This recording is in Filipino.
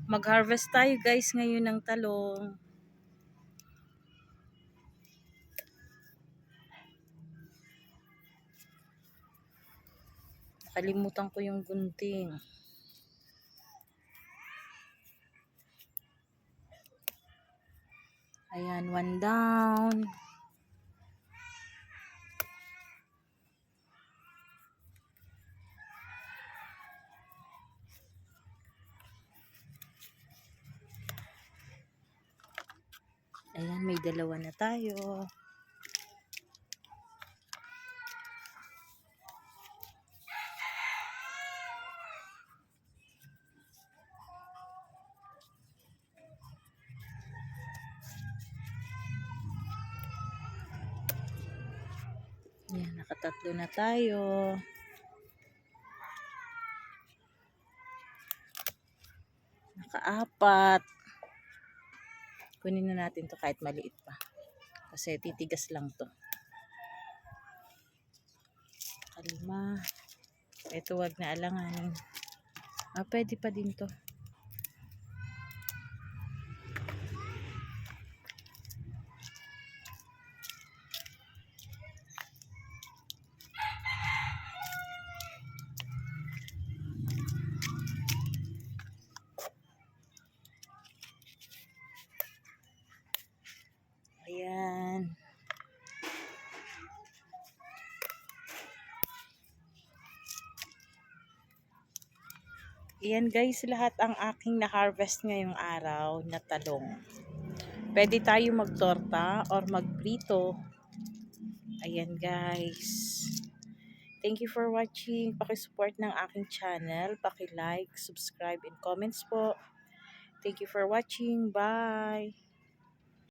Mag-harvest tayo guys ngayon ng talong. Nakalimutan ko yung gunting. Ayan, one down. Ayan, may dalawa na tayo. Ayan, nakatatlo na tayo. Nakaapat. Kunin na natin to kahit maliit pa. Kasi titigas lang to. Kalima. Ito wag na alanganin. Pwede pa din to. Ayan. Ayan guys, lahat ang aking na-harvest ngayong araw na talong. Pwede tayo magtorta or magprito. Ayan guys. Thank you for watching. Paki-support ng aking channel. Paki-like, subscribe, and comments po. Thank you for watching. Bye!